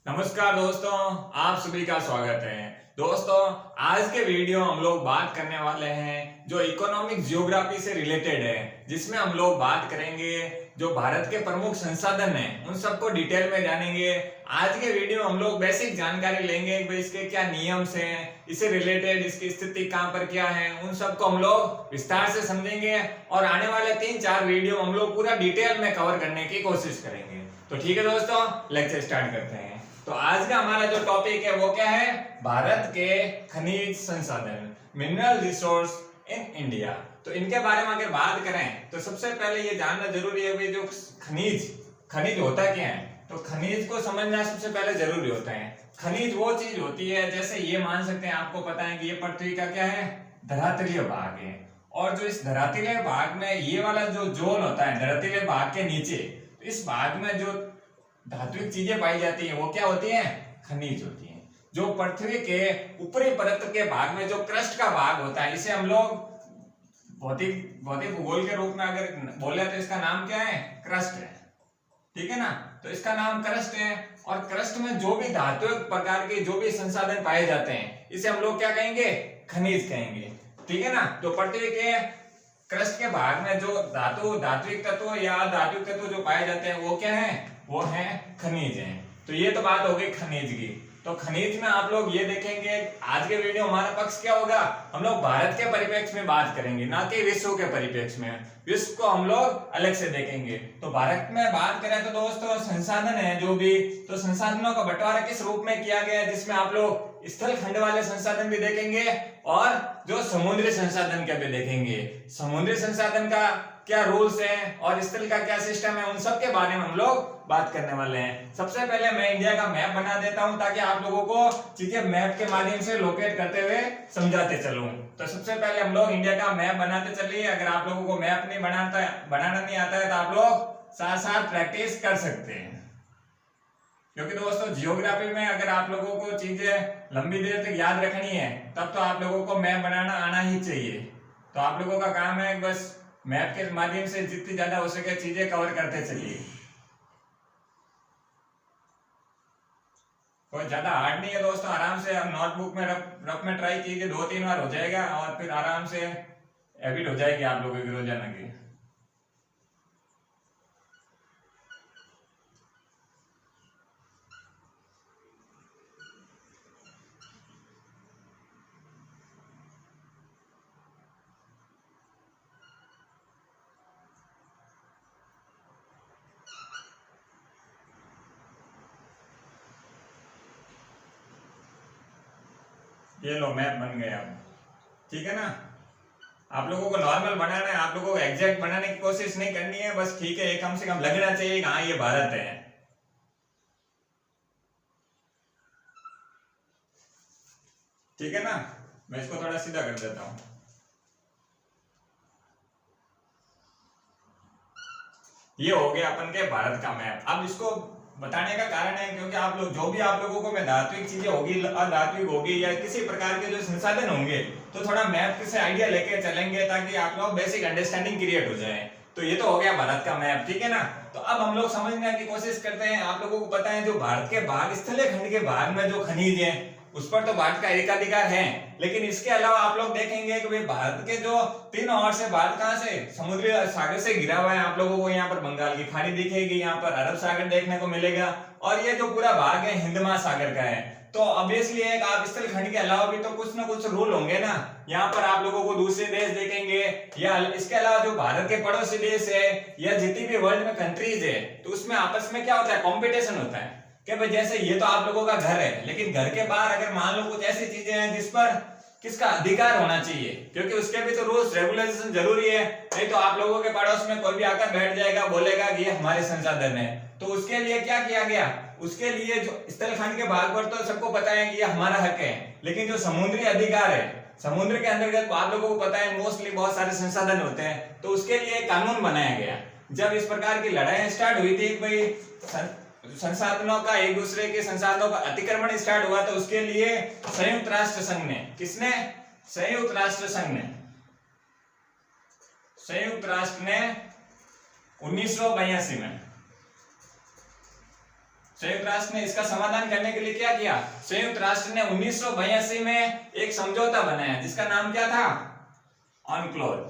नमस्कार दोस्तों, आप सभी का स्वागत है। दोस्तों, आज के वीडियो हम लोग बात करने वाले हैं जो इकोनॉमिक जियोग्राफी से रिलेटेड है, जिसमें हम लोग बात करेंगे जो भारत के प्रमुख संसाधन हैं उन सबको डिटेल में जानेंगे। आज के वीडियो हम लोग बेसिक जानकारी लेंगे कि इसके क्या नियम्स हैं, इससे रिलेटेड इसकी स्थिति कहाँ पर क्या है, उन सबको हम लोग विस्तार से समझेंगे और आने वाले 3-4 वीडियो हम लोग पूरा डिटेल में कवर करने की कोशिश करेंगे। तो ठीक है दोस्तों, लेक्चर स्टार्ट करते हैं। तो आज का हमारा जो टॉपिक है वो क्या है? भारत के खनिज संसाधन, मिनरल रिसोर्स इन इंडिया। तो इनके बारे में अगर बात करें तो सबसे पहले ये जानना जरूरी है कि जो खनिज होता क्या है। तो खनिज को समझना सबसे पहले जरूरी होता है। खनिज वो चीज होती है, जैसे ये मान सकते हैं, आपको पता है कि ये पृथ्वी का क्या है, धरातलीय भाग है। और जो इस धरातलीय भाग में ये वाला जो जोन होता है धरातलीय भाग के नीचे, तो इस भाग में जो धात्विक चीजें पाई जाती हैं वो क्या होती हैं? खनिज होती हैं। जो पृथ्वी के ऊपरी परत के भाग में जो क्रस्ट का भाग होता है, इसे हम लोग भौतिक भूगोल के रूप में अगर बोले तो इसका नाम क्या है? क्रस्ट है। ठीक है ना? तो इसका नाम क्रस्ट है। और क्रस्ट में जो भी धात्विक प्रकार के जो भी संसाधन पाए जाते हैं, इसे हम लोग क्या कहेंगे? खनिज कहेंगे। ठीक है ना? तो पृथ्वी के क्रस्ट के भाग में जो धात्विक तत्व या अधात्विक तत्व जो पाए जाते हैं वो क्या है? वो है खनिज है। तो ये तो बात हो गई खनिज की। तो खनिज में आप लोग ये देखेंगे, आज के वीडियो हमारा पक्ष क्या होगा? हम लोग भारत के परिप्रेक्ष्य में बात करेंगे, ना कि विश्व के परिप्रेक्ष्य में। विश्व को हम लोग अलग से देखेंगे। तो भारत में बात करें तो दोस्तों, संसाधन है जो भी, तो संसाधनों का बंटवारा किस रूप में किया गया है, जिसमें आप लोग स्थल खंड वाले संसाधन भी देखेंगे और जो समुद्री संसाधन का भी देखेंगे। समुद्री संसाधन का क्या रूल्स हैं और स्थल का क्या सिस्टम है, उन सब के बारे में हम लोग बात करने वाले हैं। सबसे पहले मैं इंडिया का मैप बना देता हूं ताकि आप लोगों को चीजें मैप के माध्यम से लोकेट करते हुए समझाते चलूं। तो सबसे पहले हम लोग इंडिया का मैप बनाते चलिए। अगर आप लोगों को मैप नहीं बनाना नहीं आता है तो आप लोग साथ साथ प्रैक्टिस कर सकते हैं, क्योंकि दोस्तों जियोग्राफी में अगर आप लोगों को चीजें लंबी देर तक याद रखनी है तब तो आप लोगों को मैप बनाना आना ही चाहिए। तो आप लोगों का काम है बस मैप के माध्यम से जितनी ज्यादा हो सके चीजें कवर करते चलिए। कोई ज्यादा हार्ड नहीं है दोस्तों, आराम से हम नोटबुक में रफ में ट्राई कीजिए, 2-3 बार हो जाएगा और फिर आराम से हैबिट हो जाएगी आप लोगों की रोजाना की। ये लो मैप बन गया अब। ठीक है ना? आप लोगों को नॉर्मल बनाना है, आप लोगों को एग्जैक्ट बनाने की कोशिश नहीं करनी है, बस ठीक है, कम से कम लगना चाहिए हाँ ये भारत है। ठीक है ना? मैं इसको थोड़ा सीधा कर देता हूं। ये हो गया अपन के भारत का मैप। अब इसको बताने का कारण है क्योंकि आप लोग जो भी आप लोगों को मैं धात्विक चीजें होगी, अधात्विक होगी या किसी प्रकार के जो संसाधन होंगे, तो थोड़ा मैप से आइडिया लेके चलेंगे ताकि आप लोग बेसिक अंडरस्टैंडिंग क्रिएट हो जाए। तो ये तो हो गया भारत का मैप। ठीक है ना? तो अब हम लोग समझने की कोशिश करते हैं। आप लोगों को पता है जो भारत के भाग, स्थलीय खंड के भाग में जो खनिज है उस पर तो भारत का एकाधिकार है, लेकिन इसके अलावा आप लोग देखेंगे कि भाई भारत के जो 3 ओर से, भारत कहां से? समुद्री सागर से घिरा हुआ है। आप लोगों को यहाँ पर बंगाल की खाड़ी दिखेगी, यहाँ पर अरब सागर देखने को मिलेगा और ये जो पूरा भाग है हिंद महासागर का है। तो ऑब्वियसली एक आप स्थल खंड के अलावा भी तो कुछ ना कुछ रूल होंगे ना। यहाँ पर आप लोगों को दूसरे देश देखेंगे, या इसके अलावा जो भारत के पड़ोसी देश है या जितनी भी वर्ल्ड में कंट्रीज है, तो उसमें आपस में क्या होता है? कॉम्पिटिशन होता है कि भाई जैसे ये तो आप लोगों का घर है, लेकिन घर के बाहर अगर मान लो कुछ ऐसी चीजें हैं जिस पर किसका अधिकार होना चाहिए, क्योंकि उसके भी तो रूल्स रेगुलेशन जरूरी है। नहीं तो आप लोगों के पड़ोस में कोई भी आकर बैठ जाएगा, बोलेगा कि ये हमारे संसाधन है। तो उसके लिए क्या किया गया? उसके लिए जो स्थल खंड के भाग पर तो सबको पता है कि ये हमारा हक है, लेकिन जो समुद्री अधिकार है, समुद्र के अंतर्गत आप लोगों को पता है मोस्टली बहुत सारे संसाधन होते हैं, तो उसके लिए कानून बनाया गया। जब इस प्रकार की लड़ाई स्टार्ट हुई थी, भाई संसाधनों का, एक दूसरे के संसाधनों का अतिक्रमण स्टार्ट हुआ, तो उसके लिए संयुक्त राष्ट्र संघ ने, किसने? संयुक्त राष्ट्र संघ ने, संयुक्त राष्ट्र ने 1982 में संयुक्त राष्ट्र ने इसका समाधान करने के लिए क्या किया? संयुक्त राष्ट्र ने 1982 में एक समझौता बनाया जिसका नाम क्या था? UNCLOS।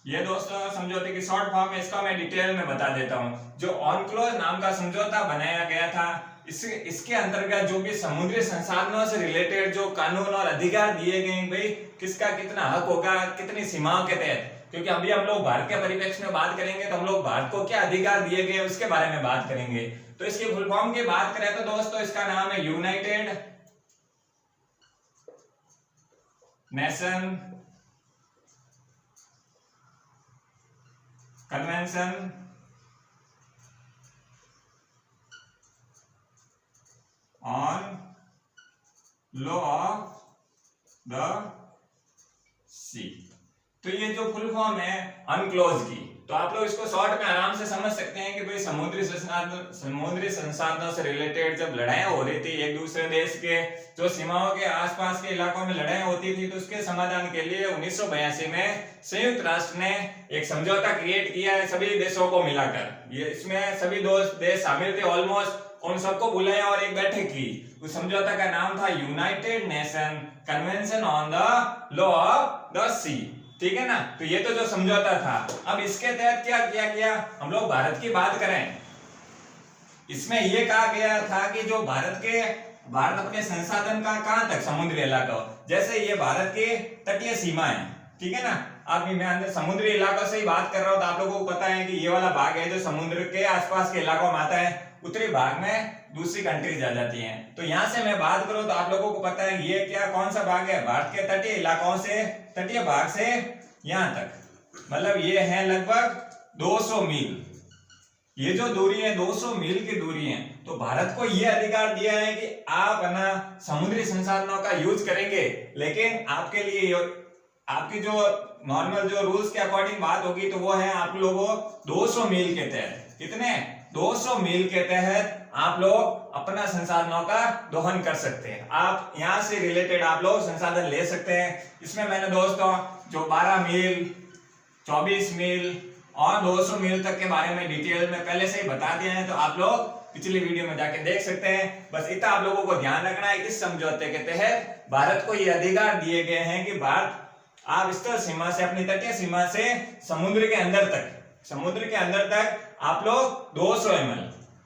ये दोस्तों समझौते की शॉर्ट फॉर्म है, इसका मैं डिटेल में बता देता हूं। जो UNCLOS नाम का समझौता बनाया गया था, इसके अंतर्गत जो भी समुद्री संसाधनों से रिलेटेड जो कानून और अधिकार दिए गए, भाई किसका कितना हक होगा, कितनी सीमाओं के तहत, क्योंकि अभी हम लोग भारत के परिप्रेक्ष्य में बात करेंगे तो हम लोग भारत को क्या अधिकार दिए गए उसके बारे में बात करेंगे। तो इसकी फुल फॉर्म की बात करें तो दोस्तों इसका नाम है united nation convention on law of the sea. तो ये जो फुल फॉर्म है UNCLOS की, तो आप लोग इसको शॉर्ट में आराम से समझ सकते हैं कि भाई समुद्री संसाधनों से रिलेटेड जब लड़ाइयां हो रही थी एक दूसरे देश के जो सीमाओं के आसपास के इलाकों में लड़ाइयां होती थी, तो उसके समाधान के लिए 1982 में संयुक्त राष्ट्र ने एक समझौता क्रिएट किया है सभी देशों को मिलाकर। ये इसमें सभी देश शामिल थे ऑलमोस्ट, उन सबको बुलाया और एक बैठक की। उस समझौता का नाम था united nation convention on the law of the sea, ठीक है ना। तो ये तो जो समझौता था, अब इसके तहत क्या किया गया, हम लोग भारत की बात करें, इसमें यह कहा गया था कि जो भारत अपने संसाधन का कहां तक, समुद्री इलाका, जैसे ये भारत के तटीय सीमा है, ठीक है ना। अभी मैं अंदर समुद्री इलाकों से ही बात कर रहा हूं, तो आप लोगों को पता है कि ये वाला भाग है जो समुद्र के आसपास के इलाकों में आता है, उत्तरी भाग में दूसरी कंट्रीज आ जाती हैं। तो यहां से मैं बात करूं तो आप लोगों को पता है ये क्या कौन सा भाग है, भारत के तटीय इलाकों से, तटीय भाग से यहां तक, मतलब ये है लगभग 200 मील। ये जो दूरी है 200 मील की दूरी है। तो भारत को ये अधिकार दिया है कि आप है ना समुद्री संसाधनों का यूज करेंगे, लेकिन आपके लिए आपकी जो नॉर्मल जो रूल्स के अकॉर्डिंग बात होगी तो वो है आप लोगों 200 मील के तहत, कितने 200 मील के तहत आप लोग अपना संसाधनों का दोहन कर सकते हैं। आप यहां से रिलेटेड आप लोग संसाधन ले सकते हैं। इसमें मैंने दोस्तों जो 12 मील, 24 मील और 200 मील तक के बारे में डिटेल में पहले से ही बता दिया है, तो आप लोग पिछली वीडियो में जाके देख सकते हैं। बस इतना आप लोगों को ध्यान रखना है, इस समझौते के तहत भारत को ये अधिकार दिए गए हैं कि भारत आप स्थल सीमा से, अपनी तटीय सीमा से समुद्र के अंदर तक आप लोग 200 ml,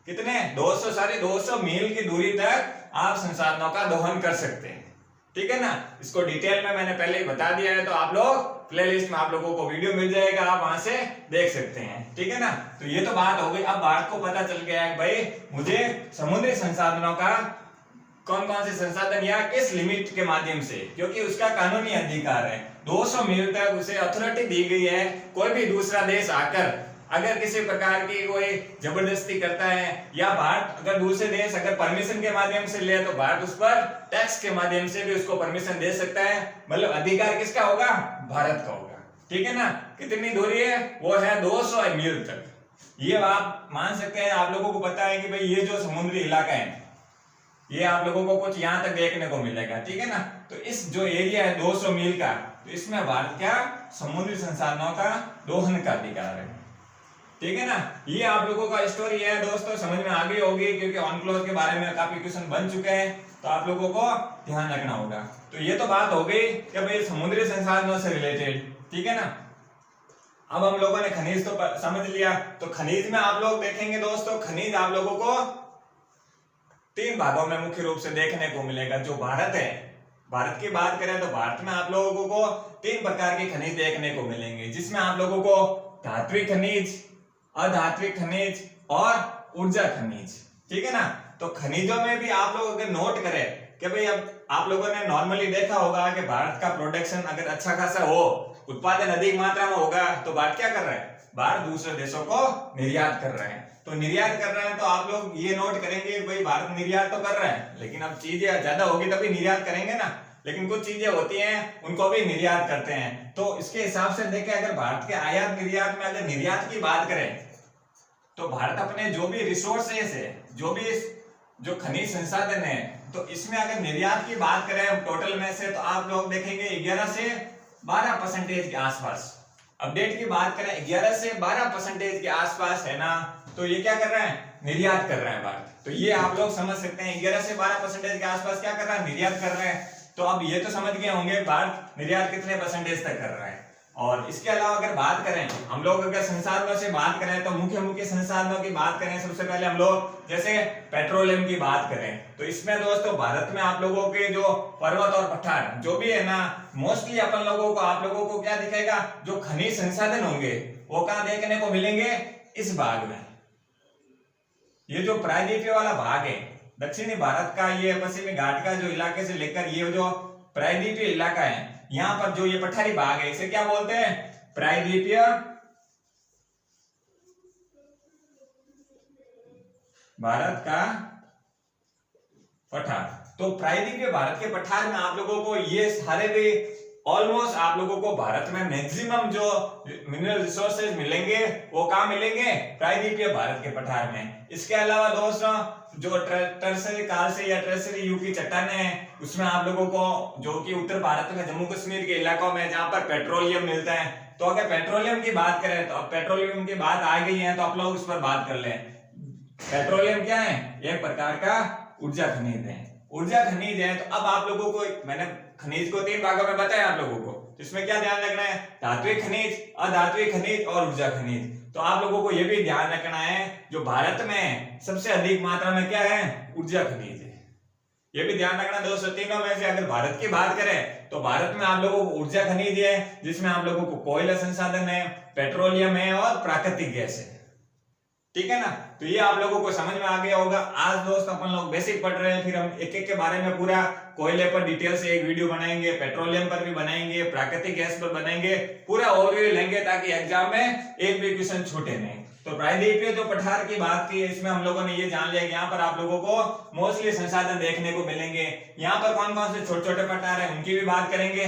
कितने 200 मील की दूरी तक आप संसाधनों का दोहन कर सकते हैं, ठीक है ना। इसको डिटेल में मैंने पहले ही बता दिया है, तो आप लोग प्लेलिस्ट में आप लोगों को वीडियो मिल जाएगा, आप वहां से देख सकते हैं, ठीक है ना। तो ये तो बात हो गई। अब भारत को पता चल गया है भाई मुझे समुद्री संसाधनों का कौन कौन से संसाधन या किस लिमिट के माध्यम से, क्योंकि उसका कानूनी अधिकार है 200 मील तक उसे अथॉरिटी दी गई है। कोई भी दूसरा देश आकर अगर किसी प्रकार की कोई जबरदस्ती करता है, या भारत अगर दूसरे देश अगर परमिशन के माध्यम से ले, तो भारत उस पर टैक्स के माध्यम से भी उसको परमिशन दे सकता है। मतलब अधिकार किसका होगा, भारत का होगा, ठीक है ना। कितनी दूरी है, वो है 200 मील तक। ये आप मान सकते हैं, आप लोगों को पता है कि भाई ये जो समुद्री इलाका है ये आप लोगों को कुछ यहाँ तक देखने को मिलेगा, ठीक है ना। तो इस जो एरिया है 200 मील का, तो इसमें भारत क्या समुद्री संसाधनों का दोहन का अधिकार है, ठीक है ना। ये आप लोगों का स्टोरी है दोस्तों, समझ में आ गई होगी, क्योंकि UNCLOS के बारे में काफी क्वेश्चन बन चुके हैं, तो आप लोगों को ध्यान रखना होगा। तो ये तो बात हो गई कि भाई समुद्री संसाधनों से रिलेटेड, ठीक है ना। अब हम लोगों ने खनिज तो समझ लिया, तो खनिज में आप लोग देखेंगे दोस्तों, खनिज आप लोगों को 3 भागों में मुख्य रूप से देखने को मिलेगा। जो भारत है, भारत की बात करें तो भारत में आप लोगों को 3 प्रकार के खनिज देखने को मिलेंगे, जिसमें आप लोगों को धात्विक खनिज, अधात्विक खनिज और ऊर्जा खनिज, ठीक है ना। तो खनिजों में भी आप लोग अगर नोट करें कि भाई अब आप लोगों ने नॉर्मली देखा होगा कि भारत का प्रोडक्शन अगर अच्छा खासा हो, उत्पादन अधिक मात्रा में होगा, तो भारत क्या कर रहा है, भारत दूसरे देशों को निर्यात कर रहे हैं। तो निर्यात कर रहे हैं तो आप लोग ये नोट करेंगे भाई भारत निर्यात तो कर रहा है, लेकिन अब चीजें ज्यादा होगी तभी निर्यात करेंगे ना। लेकिन कुछ चीजें होती हैं उनको भी निर्यात करते हैं। तो इसके हिसाब से देखें, अगर भारत के आयात निर्यात में अगर निर्यात की बात करें, तो भारत अपने जो भी रिसोर्सेस है, जो खनिज संसाधन है, तो इसमें अगर निर्यात की बात करें टोटल में से, तो आप लोग देखेंगे 11 से 12% के आसपास। अपडेट की बात करें 11 से 12% के आसपास है ना, तो ये क्या कर रहा है, निर्यात कर रहा है भारत। तो ये आप लोग समझ सकते हैं 11 से 12% के आसपास क्या कर रहा है, निर्यात कर रहा है। तो अब ये तो समझ गए होंगे भारत निर्यात कितने परसेंटेज तक कर रहा है। और इसके अलावा अगर बात करें हम लोग, अगर संसाधनों से बात करें तो मुख्य मुख्य संसाधनों की बात करें, सबसे पहले हम लोग जैसे पेट्रोलियम की बात करें तो इसमें दोस्तों भारत में आप लोगों के जो पर्वत और पठार जो भी है ना, मोस्टली अपन लोगों को आप लोगों को क्या दिखेगा, जो खनिज संसाधन होंगे वो कहां देखने को मिलेंगे, इस भाग में। ये जो प्रायद्वीपीय वाला भाग है दक्षिणी भारत का, ये पश्चिमी घाट का जो इलाके से लेकर ये जो प्रायद्वीपीय इलाका है, यहां पर जो ये पठारी भाग है इसे क्या बोलते हैं, प्रायद्वीपीय भारत का पठार। तो प्रायद्वीपीय भारत के पठार में आप लोगों को ये सारे भी ऑलमोस्ट आप लोगों को भारत में मैक्सिमम जो मिनरल रिसोर्सेज मिलेंगे वो कहां मिलेंगे, प्रायद्वीपीय भारत के पठार में। इसके अलावा दोस्तों जो टर्सरी काल से या टर्सरी युग की चट्टानें हैं उसमें आप लोगों को जो कि उत्तर भारत में जम्मू कश्मीर के इलाकों में जहां पर पेट्रोलियम मिलता है, तो अगर पेट्रोलियम की बात करें तो अब पेट्रोलियम की बात आ गई है तो आप लोग उस पर बात कर लें। पेट्रोलियम क्या है, एक प्रकार का ऊर्जा खनिज है, ऊर्जा खनिज है। तो अब आप लोगों को मैंने खनिज को 3 भागों में बताया आप लोगों को, तो इसमें क्या ध्यान रखना है, धात्विक खनिज, अधात्विक खनिज और ऊर्जा खनिज। तो आप लोगों को यह भी ध्यान रखना है जो भारत में सबसे अधिक मात्रा में क्या है, ऊर्जा खनिज है। ये भी ध्यान रखना दोस्तों, तीनों में से अगर भारत की बात करें तो भारत में आप लोगों को ऊर्जा खनिज है जिसमें आप लोगों को कोयला संसाधन है, पेट्रोलियम है और प्राकृतिक गैस है, ठीक है ना। तो ये आप लोगों को समझ में आ गया होगा। आज दोस्त अपन लोग बेसिक पढ़ रहे हैं, फिर हम एक एक के बारे में पूरा कोयले पर डिटेल से एक वीडियो बनाएंगे, पेट्रोलियम पर भी बनाएंगे, प्राकृतिक गैस पर बनाएंगे, पूरा ओवरव्यू लेंगे ताकि एग्जाम में एक भी क्वेश्चन छूटे नहीं। तो प्रायद्वीपीय जो पठार की बात की है इसमें हम लोगों ने ये जान लिया कि यहाँ पर आप लोगों को मोस्टली संसाधन देखने को मिलेंगे। यहाँ पर कौन कौन से छोटे छोटे पठार है उनकी भी बात करेंगे।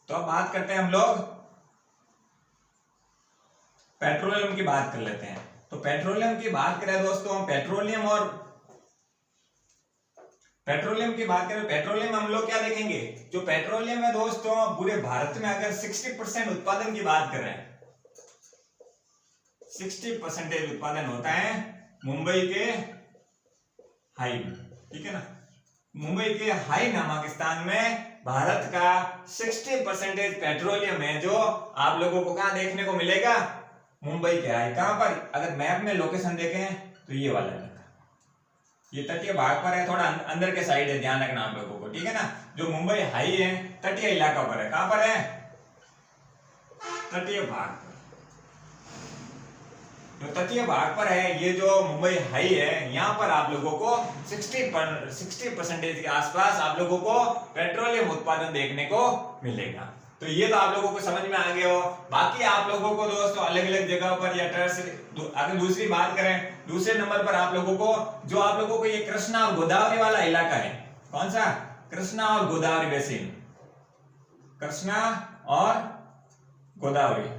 तो अब बात करते हैं हम लोग पेट्रोलियम की बात कर लेते हैं। तो पेट्रोलियम की बात करें दोस्तों, पेट्रोलियम की बात करें, पेट्रोलियम हम लोग क्या देखेंगे, जो पेट्रोलियम है दोस्तों पूरे भारत में अगर 60% उत्पादन की बात करें, 60% उत्पादन होता है मुंबई के हाई में, ठीक है ना। मुंबई के हाई नामक स्थान में भारत का 60% पेट्रोलियम है जो आप लोगों को कहां देखने को मिलेगा, मुंबई के हाई। कहां पर, अगर मैप में लोकेशन देखें तो ये वाला इलाका, ये तटीय भाग पर है, थोड़ा अंदर के साइड है, ध्यान रखना आप लोगों को, ठीक है ना। जो मुंबई हाई है तटीय इलाका पर है, कहां पर है, तटीय भाग पर। जो तटीय भाग पर है ये जो मुंबई हाई है, यहाँ पर आप लोगों को 60% के आसपास आप लोगों को पेट्रोलियम उत्पादन देखने को मिलेगा। तो ये तो आप लोगों को समझ में आ गया हो। बाकी आप लोगों को दोस्तों अलग अलग जगह पर या अगर दूसरी बात करें, दूसरे नंबर पर आप लोगों को जो आप लोगों को ये कृष्णा और गोदावरी वाला इलाका है, कौन सा, कृष्णा और गोदावरी बेसिन, कृष्णा और गोदावरी,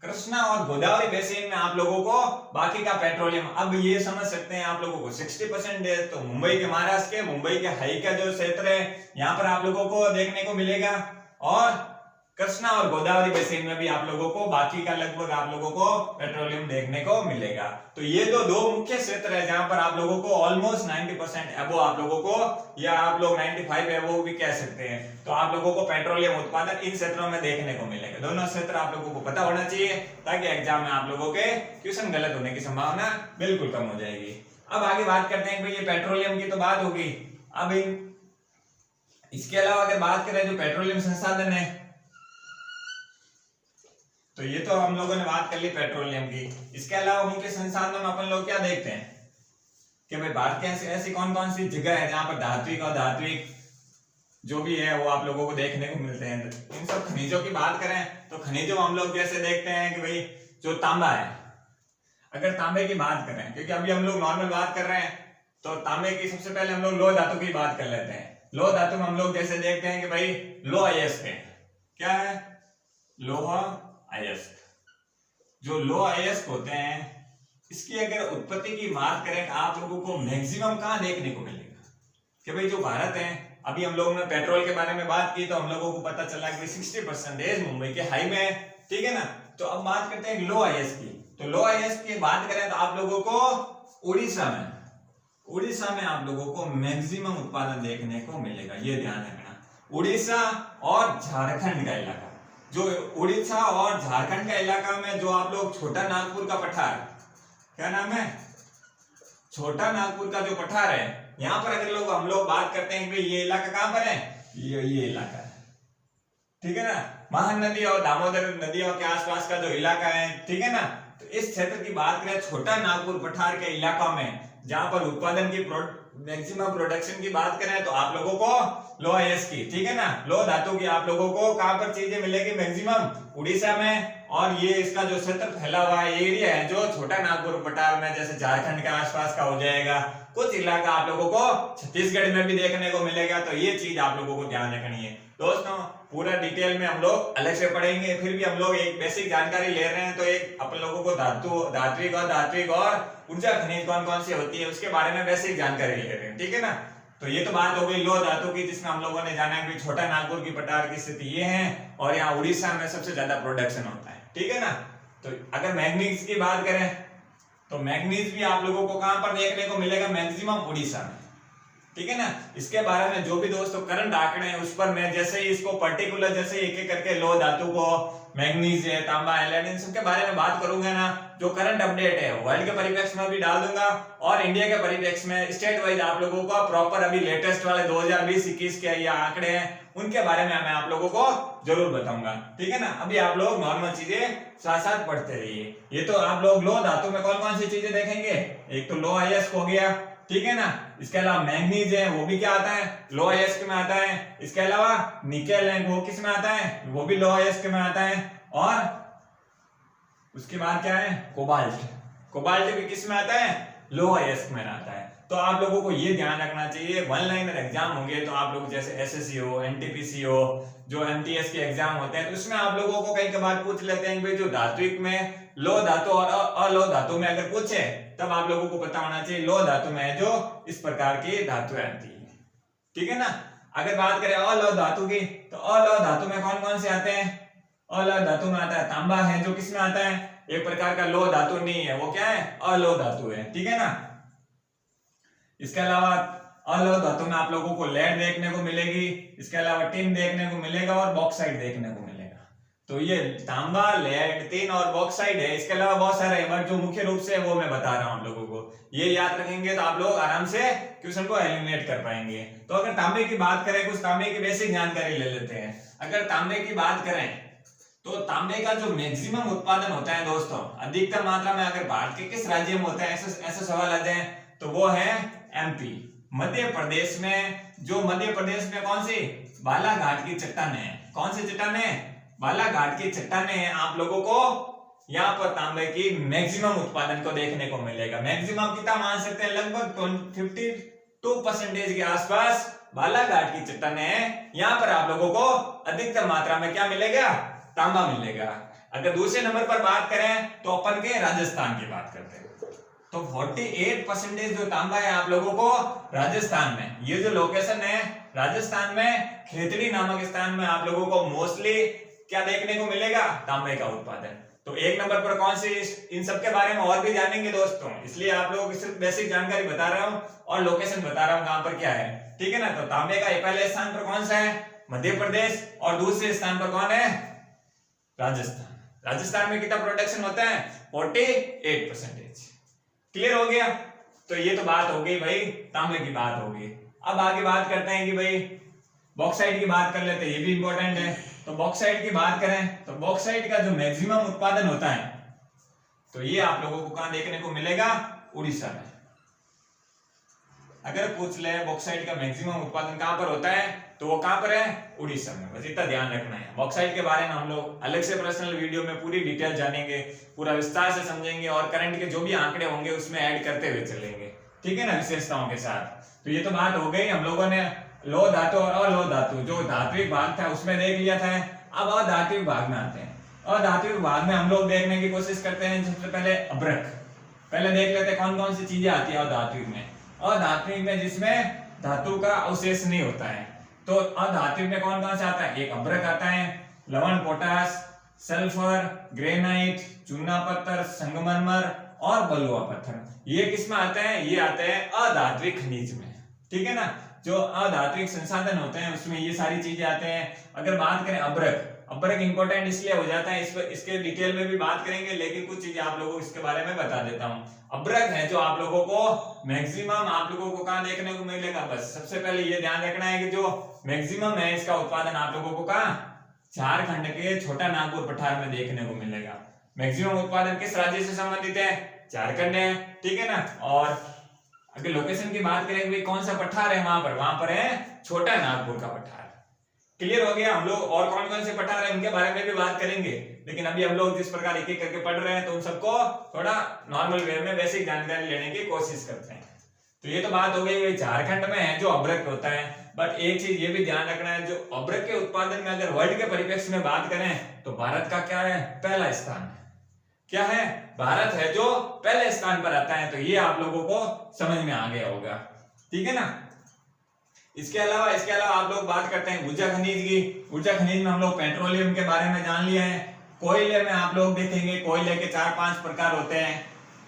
कृष्णा और गोदावरी बेसिन में आप लोगों को बाकी का पेट्रोलियम, अब ये समझ सकते हैं आप लोगों को 60% है तो मुंबई के, महाराष्ट्र के मुंबई के हाई का जो क्षेत्र है यहाँ पर आप लोगों को देखने को मिलेगा, और कृष्णा और गोदावरी बेसिन में भी आप लोगों को बाकी का लगभग आप लोगों को पेट्रोलियम देखने को मिलेगा। तो ये जो दो मुख्य क्षेत्र है जहां पर आप लोगों को ऑलमोस्ट 90% एबो आप लोगों को, या आप लोग 95 एबो भी कह सकते हैं, तो आप लोगों को पेट्रोलियम उत्पादन इन क्षेत्रों में देखने को मिलेगा। दोनों क्षेत्र आप लोगों को पता होना चाहिए ताकि एग्जाम में आप लोगों के क्वेश्चन गलत होने की संभावना बिल्कुल कम हो जाएगी। अब आगे बात करते हैं, भाई ये पेट्रोलियम की तो बात होगी। अब इसके अलावा अगर बात करें जो पेट्रोलियम संसाधन है, तो ये तो हम लोगों ने बात कर ली पेट्रोलियम की। इसके अलावा मुख्य संसाधनों में अपन लोग क्या देखते हैं कि भाई भारत के ऐसी कौन कौन सी जगह है जहां पर धात्विक और धात्विक जो भी है वो आप लोगों को देखने को मिलते हैं। इन सब खनिजों की बात करें तो खनिजों हम लोग जैसे देखते हैं कि भाई जो तांबा है, अगर तांबे की बात करें, क्योंकि अभी हम लोग नॉर्मल बात कर रहे हैं, तो तांबे की सबसे पहले हम लोग लोह धातु की बात कर लेते हैं। लोह धातु में हम लोग जैसे देखते हैं कि भाई लोह अयस्क है, क्या है, लोह अयस्क। जो लोह अयस्क होते हैं इसकी अगर उत्पत्ति की बात करें आप लोगों को मैक्सिमम कहां देखने को मिलेगा, कि भाई जो भारत है, अभी हम लोगों ने पेट्रोल के बारे में बात की तो हम लोगों को पता चला कि 60% मुंबई के हाई में है, ठीक है ना। तो अब बात करते हैं लो आईएस की। तो लो आईएस की बात करें तो आप लोगों को उड़ीसा में आप लोगों को मैक्सिमम उत्पादन देखने को मिलेगा, ये ध्यान रखना। उड़ीसा और झारखंड का इलाका, जो उड़ीसा और झारखंड का इलाका में जो आप लोग छोटा नागपुर का पठार, क्या नाम है, छोटा नागपुर का जो पठार है, यहाँ पर अगर हम लोग बात करते हैं कि ये इलाका कहां पर है, ये इलाका है, ठीक है ना। महानदी और दामोदर नदियों के आसपास का जो इलाका है, ठीक है ना। तो इस क्षेत्र की बात करें, छोटा नागपुर पठार के इलाका में, जहां पर उत्पादन की मैक्सिमम प्रोडक्शन की बात करें तो आप लोगों को लो आईएस की, ठीक है ना, लो धातु की आप लोगों को कहां पर चीजें मिलेगी मैक्सिमम, उड़ीसा में। और ये इसका जो क्षेत्र फैला हुआ है, एरिया है जो छोटा नागपुर पठार में, जैसे झारखंड के आसपास का हो जाएगा, कुछ इलाका आप लोगों को छत्तीसगढ़ में भी देखने को मिलेगा। तो ये चीज आप लोगों को ध्यान रखनी है दोस्तों। पूरा डिटेल में हम लोग अलग से पढ़ेंगे, फिर भी हम लोग एक बेसिक जानकारी ले रहे हैं। तो एक अपन लोगों को धात्विक और ऊर्जा खनिज कौन कौन सी होती है उसके बारे में बेसिक जानकारी ले रहे हैं, ठीक है ना। तो ये तो बात हो गई लो धातु की, जिसमें हम लोगों ने जाना कि छोटा नागपुर की पठार की स्थिति ये है और यहाँ उड़ीसा में सबसे ज्यादा प्रोडक्शन होता है, ठीक है ना। तो अगर मैग्नीज की बात करें तो मैग्नीज भी आप लोगों को कहां पर देखने को मिलेगा, मैक्सिमम उड़ीसा में, ठीक है ना। इसके बारे में जो भी दोस्तों करंट आंकड़े हैं उस पर मैं जैसे ही इसको पर्टिकुलर जैसे एक एक करके लो धातु को, मैग्नीज है, तांबा, एलाइड, सबके बारे में बात करूंगा ना, जो करंट अपडेट है वर्ल्ड के परिप्रेक्ष्य में भी डाल दूंगा और इंडिया के परिप्रेक्ष्य में स्टेट वाइज आप लोगों को प्रॉपर अभी लेटेस्ट वाले 2020-21 के ये आंकड़े हैं उनके बारे में मैं आप लोगों को जरूर बताऊंगा, ठीक है ना। अभी आप लोग नॉर्मल चीजें साथ साथ पढ़ते रहिए। ये तो आप लोग लो धातु में कौन कौन सी चीजें देखेंगे, एक तो लो आईएस हो गया, ठीक है ना। इसके अलावा मैग्नीज है, वो भी क्या आता है, लो आईएस में आता है। इसके अलावा निकेल है, वो किस में आता है, वो भी लो आईएस में आता है। और उसके बाद क्या है, कोबाल्ट भी किस में आता है, लो आईएस में आता है। तो आप लोगों को ये ध्यान रखना चाहिए, वन लाइनर एग्जाम होंगे तो आप लोग जैसे एसएससी हो, एनटीपीसी हो, जो एमटीएस के एग्जाम होते हैं, तो उसमें आप लोगों को कई बार पूछ लेते हैं कि जो धात्विक में लो धातु और अलो धातु में अगर पूछे तब आप लोगों को पता होना चाहिए लो धातु में जो इस प्रकार की धातुएं आती है, ठीक है ना। अगर बात करें अलो धातु की तो अलो धातु में कौन कौन से आते हैं, अलो धातु में आता है तांबा है, जो किसमें आता है, एक प्रकार का लो धातु नहीं है, वो क्या है, अलो धातु है, ठीक है ना। इसके अलावा अलो धातु में आप लोगों को लेड देखने को मिलेगी, इसके अलावा टिन देखने को मिलेगा और बॉक्साइट देखने को मिलेगा। तो ये तांबा, लेड, टिन और बॉक्साइट है। इसके अलावा बहुत सारे हैं बट जो मुख्य रूप से वो मैं बता रहा हूं आप लोगों को, ये याद रखेंगे तो आप लोग आराम से क्वेश्चन को एलिमिनेट कर पाएंगे। तो अगर तांबे की बात करें, कुछ तांबे की बेसिक जानकारी ले लेते हैं। अगर तांबे की बात करें तो तांबे का जो मैक्सिमम उत्पादन होता है दोस्तों, अधिकतम मात्रा में अगर भारत के किस राज्य में होता है, ऐसे सवाल आ जाए तो वो है एमपी, मध्य प्रदेश में। जो मध्य प्रदेश में कौन सी, बालाघाट की चट्टानें हैं, कौन सी चट्टानें, बालाघाट की चट्टानें हैं। आप लोगों को यहाँ पर तांबे की मैक्सिमम उत्पादन को देखने को मिलेगा। मैक्सिमम कितना मान सकते हैं, लगभग 52% के आसपास बालाघाट की चट्टानें हैं। यहाँ पर आप लोगों को अधिकतम मात्रा में क्या मिलेगा, तांबा मिलेगा। अगर दूसरे नंबर पर बात करें तो अपन के राजस्थान की बात करते हैं, तो 48% जो तांबा है आप लोगों को राजस्थान में। ये जो लोकेशन है राजस्थान में, खेतड़ी नामक स्थान में आप लोगों को मोस्टली क्या देखने को मिलेगा, तांबे का उत्पादन। तो एक नंबर पर कौन सी, इन सब के बारे में और भी जानेंगे दोस्तों, इसलिए आप लोगों को सिर्फ बेसिक जानकारी बता रहा हूं और लोकेशन बता रहा हूं कहां पर क्या है, ठीक है ना। तो तांबे का पहले स्थान पर कौन सा है, मध्य प्रदेश, और दूसरे स्थान पर कौन है, राजस्थान। राजस्थान में कितना प्रोडक्शन होता है, 48%। क्लियर हो गया। तो ये तो बात हो गई भाई, तांबे की बात हो गई। अब आगे बात करते हैं कि भाई बॉक्साइट की बात कर लेते हैं, ये भी इंपॉर्टेंट है। तो बॉक्साइट की बात करें तो बॉक्साइट का जो मैक्सिमम उत्पादन होता है तो ये आप लोगों को कहां देखने को मिलेगा, उड़ीसा में। अगर पूछ ले बॉक्साइट का मैक्सिमम उत्पादन कहां पर होता है तो वो कहां पर है, उड़ीसा में। बस इतना ध्यान रखना है। बॉक्साइट के बारे में हम लोग अलग से पर्सनल वीडियो में पूरी डिटेल जानेंगे, पूरा विस्तार से समझेंगे और करंट के जो भी आंकड़े होंगे उसमें ऐड करते हुए चलेंगे, ठीक है ना, विशेषताओं के साथ। तो ये तो बात हो गई, हम लोगों ने लो धातु और अलो धातु, जो धात्विक भाग था उसमें देख लिया था। अब अधात्विक भाग में आते हैं। अधात्विक भाग में हम लोग देखने की कोशिश करते हैं। सबसे पहले अभ्रक, पहले देख लेते हैं कौन कौन सी चीजें आती है अधात्विक में। अधात्विक में जिसमें धातु का अवशेष नहीं होता है। तो अधात्विक में कौन कौन से आता है? एक अभ्रक आता है, लवण पोटास, सल्फर, ग्रेनाइट, चूना पत्थर, संगमरमर और बलुआ पत्थर। ये किस में आते हैं? ये आते हैं अधात्विक खनिज में। ठीक है ना, जो अधात्विक संसाधन होते हैं उसमें ये सारी चीजें आते हैं। अगर बात करें अभ्रक, अभ्रक इंपॉर्टेंट इसलिए हो जाता है, इसके डिटेल में भी बात करेंगे, लेकिन कुछ चीजें आप लोगों को इसके बारे में बता देता हूं। अभ्रक है जो आप लोगों को मैक्सिमम आप लोगों को कहां देखने को मिलेगा? बस सबसे पहले ये ध्यान रखना है कि जो मैक्सिमम है इसका उत्पादन आप लोगों को कहां? झारखंड के छोटा नागपुर पठार में देखने को मिलेगा। मैक्सिमम उत्पादन किस राज्य से संबंधित है? झारखंड है। ठीक है ना, और अगर लोकेशन की बात करें भाई कौन सा पठार है वहां पर है छोटा नागपुर का पठार। क्लियर हो गया? हम लोग और कौन कौन से पठार है उनके बारे में भी बात करेंगे, लेकिन अभी हम लोग जिस प्रकार एक एक करके पढ़ रहे हैं तो उन सबको थोड़ा नॉर्मल वे में बेसिक जानकारी लेने की कोशिश करते हैं। तो ये तो बात हो गई झारखंड में है जो अभ्रक होता है। बट एक चीज ये भी ध्यान रखना है, जो अभ्रक के उत्पादन में अगर वर्ल्ड के परिप्रेक्ष्य में बात करें तो भारत का क्या है? पहला स्थान। क्या है? भारत है जो पहले स्थान पर आता है। तो ये आप लोगों को समझ में आ गया होगा। ठीक है ना, इसके अलावा आप लोग बात करते हैं ऊर्जा खनिज की। ऊर्जा खनिज में हम लोग पेट्रोलियम के बारे में जान लिए हैं। कोयले में आप लोग देखेंगे कोयले के 4-5 प्रकार होते हैं,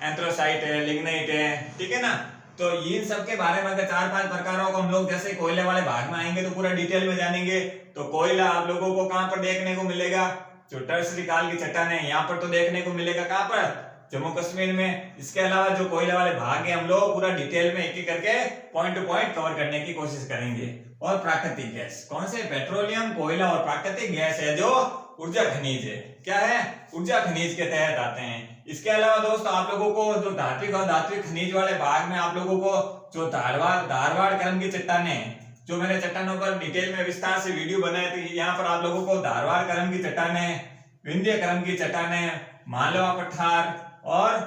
एंथ्रासाइट है, लिग्नाइट है। ठीक है ना, तो इन सब के बारे में अगर 4-5 प्रकारों को हम लोग जैसे कोयले वाले भाग में आएंगे तो पूरा डिटेल में जानेंगे। तो कोयला आप लोगों को कहां पर देखने को मिलेगा? जो टर्सरी काल की चट्टान है यहाँ पर तो देखने को मिलेगा। कहां पर? जम्मू कश्मीर में। इसके अलावा जो कोयले वाले भाग है हम लोग पूरा डिटेल में एक एक करके पॉइंट टू पॉइंट कवर करने की कोशिश करेंगे। और प्राकृतिक गैस कौन से? पेट्रोलियम, कोयला और प्राकृतिक गैस है जो ऊर्जा खनिज है। क्या है? ऊर्जा खनिज के तहत आते हैं। इसके अलावा दोस्तों आप लोगों को जो धात्विक और धात्विक खनिज वाले भाग में आप लोगों को जो धारवाड़ क्रम की चट्टानें, जो मैंने चट्टानों पर डिटेल में विस्तार से वीडियो बनाए थे, यहाँ पर आप लोगों को धारवाड़ क्रम की चट्टानें, विंध्य क्रम की चट्टानें, मालवा पठार और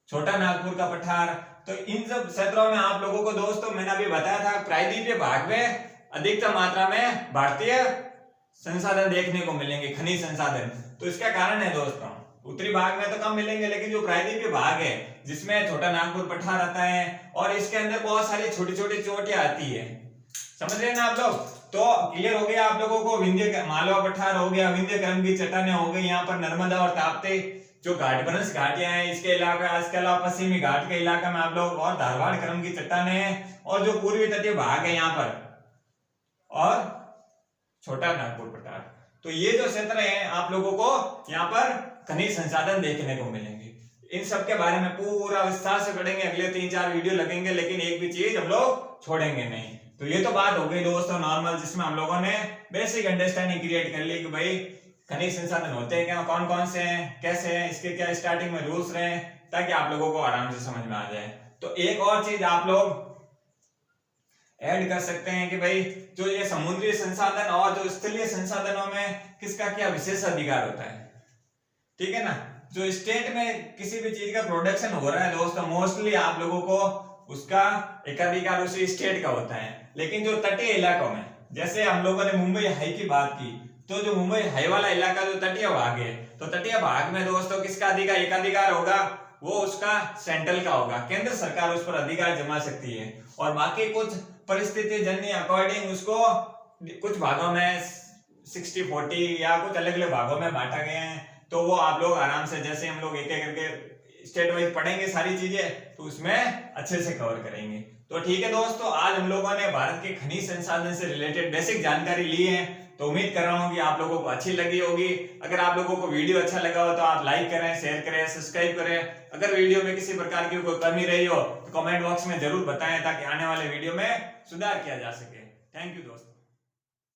छोटा नागपुर का पठार, तो इन सब क्षेत्रों में आप लोगों को दोस्तों मैंने अभी बताया था प्रायद्वीपीय भाग में अधिकतम मात्रा में भारतीय संसाधन देखने को मिलेंगे, खनिज संसाधन। तो इसका कारण है दोस्तों उत्तरी भाग में तो कम मिलेंगे, लेकिन जो प्रायद्वीपीय भाग है जिसमें छोटा नागपुर पठार आता है और इसके अंदर बहुत सारी छोटी छोटी चोटियां आती है, समझ रहे हैं ना आप लोग? तो क्लियर हो गया आप लोगों को। विंध्य मालवा पठार हो गया, विंध्य क्रम की चट्टानें हो गई, यहाँ पर नर्मदा और ताप्ती जो घाटवंश घाटियां हैं इसके अलावा पश्चिमी घाट के इलाका में आप लोग और धारवाड़ क्रम की चट्टानें हैं, और जो पूर्वी तटीय भाग है यहाँ पर और छोटा नागपुर पठार। तो ये जो क्षेत्र है आप लोगों को यहाँ पर खनिज संसाधन देखने को मिलेंगे। इन सब के बारे में पूरा विस्तार से पढ़ेंगे, अगले 3-4 वीडियो लगेंगे, लेकिन एक भी चीज हम लोग छोड़ेंगे नहीं। तो ये तो बात हो गई दोस्तों नॉर्मल, जिसमें हम लोगों ने बेसिक अंडरस्टैंडिंग क्रिएट कर ली कि भाई खनिज संसाधन होते हैं क्या, कौन कौन से हैं, कैसे हैं, इसके क्या स्टार्टिंग में रूल्स रहे, ताकि आप लोगों को आराम से समझ में आ जाए। तो एक और चीज आप लोग ऐड कर सकते हैं कि भाई जो ये समुद्री संसाधन और जो स्थलीय संसाधनों में किसका क्या विशेष अधिकार होता है। ठीक है ना, जो स्टेट में किसी भी चीज का प्रोडक्शन हो रहा है दोस्तों, मोस्टली आप लोगों को उसका एकाधिकार उसी स्टेट का होता है। लेकिन जो तटीय इलाकों में, जैसे हम लोगों ने मुंबई हाई की बात की, तो जो मुंबई हाई वाला इलाका जो तटीय भाग है, तो तटीय भाग में दोस्तों किसका अधिकार एकाधिकार होगा? वो उसका सेंट्रल का होगा, केंद्र सरकार उस पर अधिकार जमा सकती है। और बाकी कुछ परिस्थिति जन्य अकॉर्डिंग उसको कुछ भागों में 60-40 या कुछ अलग अलग भागों में बांटा गया है। तो वो आप लोग आराम से, जैसे हम लोग एक एक करके स्टेट वाइज पढ़ेंगे सारी चीजें, तो उसमें अच्छे से कवर करेंगे। तो ठीक है दोस्तों, आज हम लोगों ने भारत के खनिज संसाधन से रिलेटेड बेसिक जानकारी ली है। तो उम्मीद कर रहा हूँ कि आप लोगों को अच्छी लगी होगी। अगर आप लोगों को वीडियो अच्छा लगा हो तो आप लाइक करें, शेयर करें, सब्सक्राइब करें। अगर वीडियो में किसी प्रकार की कोई कमी रही हो तो कमेंट बॉक्स में जरूर बताएं, ताकि आने वाले वीडियो में सुधार किया जा सके। थैंक यू दोस्तों।